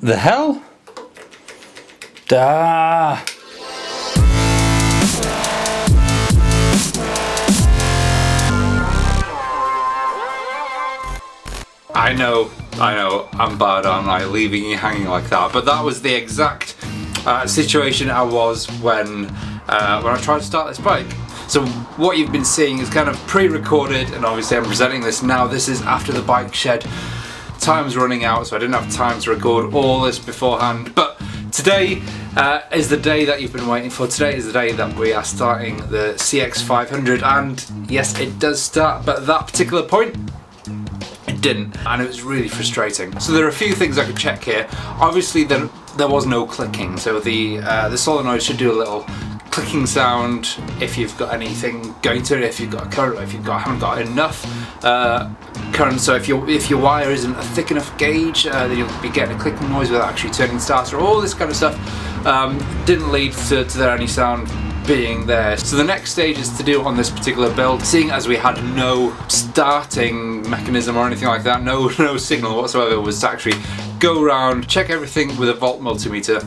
The hell? Ah. I know, I'm bad, aren't I, leaving you hanging like that, but that was the exact situation I was when I tried to start this bike. So what you've been seeing is kind of pre-recorded, and obviously I'm presenting this now. This is after the bike shed. Time's running out, so I didn't have time to record all this beforehand, but today is the day that you've been waiting for. Today is the day that we are starting the CX500, and yes, it does start, but at that particular point, it didn't, and it was really frustrating. So there are a few things I could check here. Obviously there was no clicking, so the solenoid should do a little clicking sound if you've got anything going to it, if you've got a current, or if you haven't got enough current. So if your wire isn't a thick enough gauge, then you'll be getting a clicking noise without actually turning the starter. All this kind of stuff didn't lead to there any sound being there. So the next stage is to do on this particular build, seeing as we had no starting mechanism or anything like that, no signal whatsoever, was to actually go around, check everything with a volt multimeter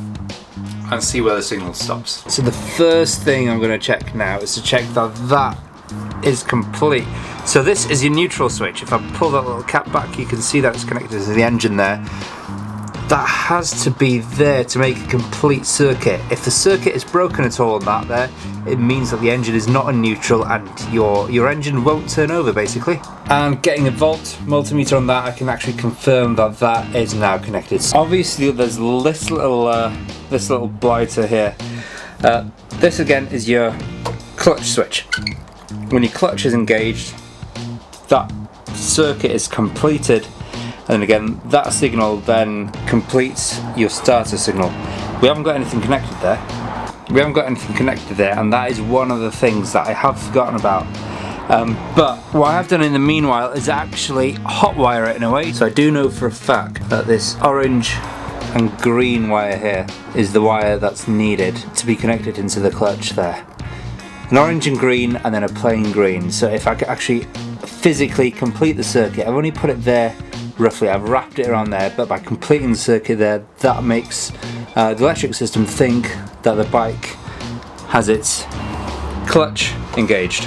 and see where the signal stops. So the first thing I'm going to check now is to check that is complete. So this is your neutral switch. If I pull that little cap back, you can see that it's connected to the engine there. That has to be there to make a complete circuit. If the circuit is broken at all on that there, it means that the engine is not in neutral and your engine won't turn over, basically. And getting a volt multimeter on that, I can actually confirm that that is now connected. Obviously there's this little blighter here. This again is your clutch switch. When your clutch is engaged, that circuit is completed. And again, that signal then completes your starter signal. We haven't got anything connected there. And that is one of the things that I have forgotten about. But what I have done in the meanwhile is actually hotwire it in a way. So I do know for a fact that this orange and green wire here is the wire that's needed to be connected into the clutch there. An orange and green, and then a plain green. So if I could actually physically complete the circuit, I've only put it there roughly, I've wrapped it around there, but by completing the circuit there, that makes the electric system think that the bike has its clutch engaged.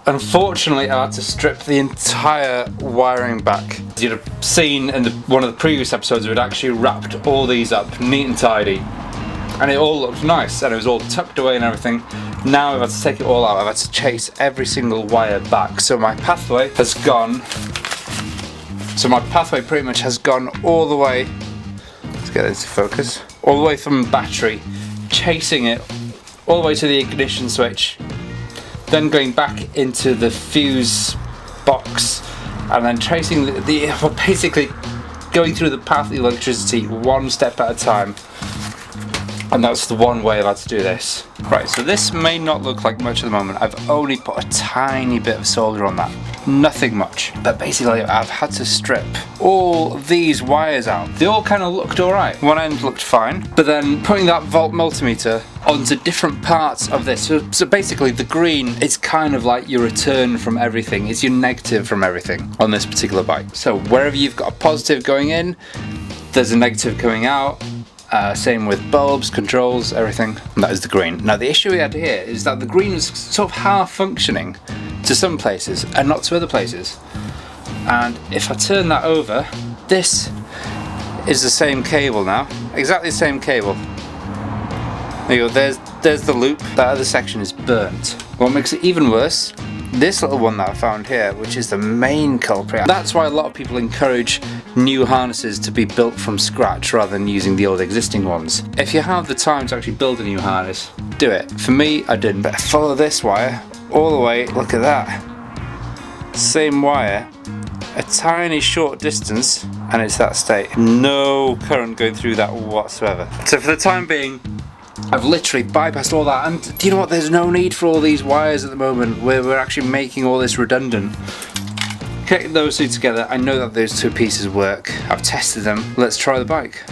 Unfortunately, I had to strip the entire wiring back. As you'd have seen in one of the previous episodes, we'd actually wrapped all these up neat and tidy, and it all looked nice, and it was all tucked away and everything. Now I've had to take it all out. I've had to chase every single wire back. So my pathway has gone. So my pathway pretty much has gone all the way. Let's get this to focus. All the way from battery, chasing it all the way to the ignition switch. Then going back into the fuse box, and then tracing basically going through the path of the electricity one step at a time. And that's the one way I've had to do this. Right, so this may not look like much at the moment. I've only put a tiny bit of solder on that. Nothing much. But basically I've had to strip all these wires out. They all kind of looked alright. One end looked fine, but then putting that volt multimeter onto different parts of this. So basically the green is kind of like your return from everything. It's your negative from everything on this particular bike. So wherever you've got a positive going in, there's a negative coming out. Same with bulbs, controls, everything. And that is the green. Now the issue we had here is that the green was sort of half functioning to some places and not to other places. And if I turn that over, this is the same cable now. Exactly the same cable. There you go, there's the loop. That other section is burnt. What makes it even worse, this little one that I found here, which is the main culprit. That's why a lot of people encourage new harnesses to be built from scratch rather than using the old existing ones. If you have the time to actually build a new harness, do it. For me, I didn't, but I follow this wire all the way. Look at that. Same wire, a tiny short distance, and it's that state. No current going through that whatsoever. So for the time being, I've literally bypassed all that, and do you know what, there's no need for all these wires at the moment. We're actually making all this redundant. Connecting those two together, I know that those two pieces work. I've tested them. Let's try the bike.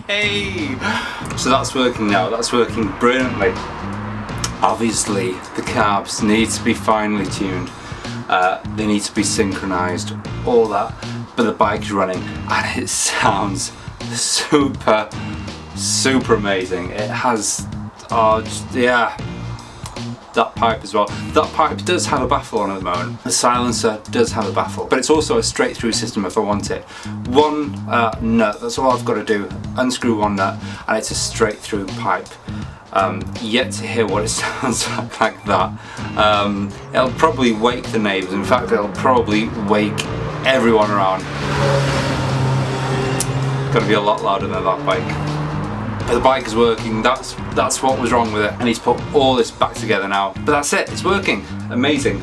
Hey! So that's working now, that's working brilliantly. Obviously the carbs need to be finely tuned, they need to be synchronized, all that, but the bike is running and it sounds super amazing. It has, yeah, that pipe as well. That pipe does have a baffle on at the moment. The silencer does have a baffle, but it's also a straight through system if I want it. One nut, that's all I've got to do, unscrew one nut and it's a straight through pipe. Yet to hear what it sounds like that. It'll probably wake the neighbours, in fact it'll probably wake everyone around. Gotta be a lot louder than that bike. But the bike is working, that's what was wrong with it. I need to put all this back together now. But that's it, it's working. Amazing.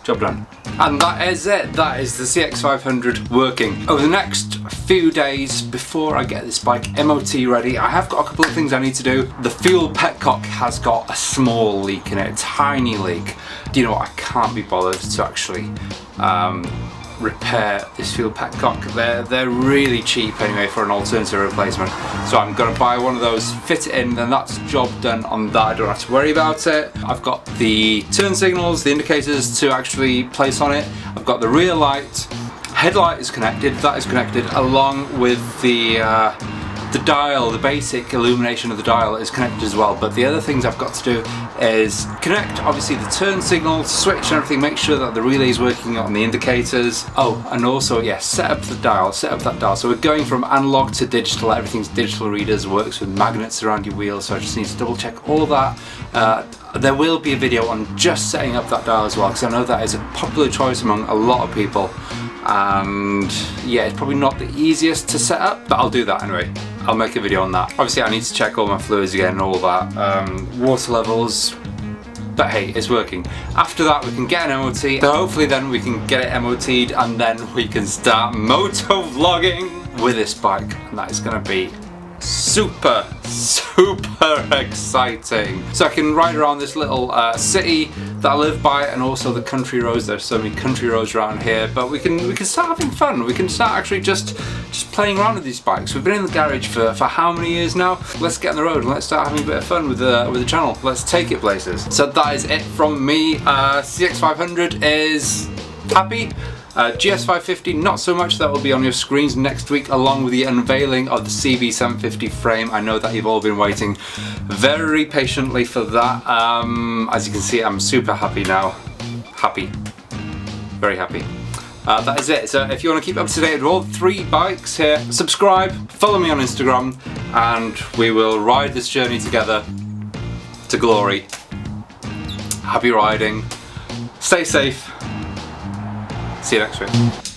Job done. And that is it, that is the CX500 working. Over the next few days before I get this bike MOT ready, I have got a couple of things I need to do. The fuel petcock has got a small leak in it, a tiny leak. Do you know what, I can't be bothered to actually repair this fuel petcock. They're really cheap anyway for an alternative replacement, so I'm gonna buy one of those, fit it in, then that's job done on that. I don't have to worry about it. I've got the turn signals, the indicators to actually place on it. I've got the rear light, headlight is connected, that is connected, along with the dial, the basic illumination of the dial is connected as well. But the other things I've got to do is connect obviously the turn signal, switch and everything, make sure that the relay is working on the indicators. Oh, and also, yeah, set up the dial, set up that dial. So we're going from analog to digital, everything's digital readers, works with magnets around your wheels, so I just need to double check all that. There will be a video on just setting up that dial as well, because I know that is a popular choice among a lot of people. And yeah, it's probably not the easiest to set up, but I'll do that anyway. I'll make a video on that. Obviously I need to check all my fluids again and all that, water levels, but hey, it's working. After that we can get an MOT, so hopefully then we can get it MOT'd and then we can start moto vlogging with this bike, and that is going to be super exciting. So I can ride around this little city that I live by, and also the country roads. There's so many country roads around here, but we can start having fun. We can start actually just playing around with these bikes. We've been in the garage for how many years now? Let's get on the road and let's start having a bit of fun with the channel. Let's take it places. So that is it from me. CX500 is happy. GS550 not so much. That will be on your screens next week, along with the unveiling of the CB750 frame. I know that you've all been waiting very patiently for that. As you can see, I'm super happy now. Happy. Very happy. That is it. So if you want to keep up to date with all 3 bikes here, subscribe, follow me on Instagram, and we will ride this journey together to glory. Happy riding. Stay safe. See you next week.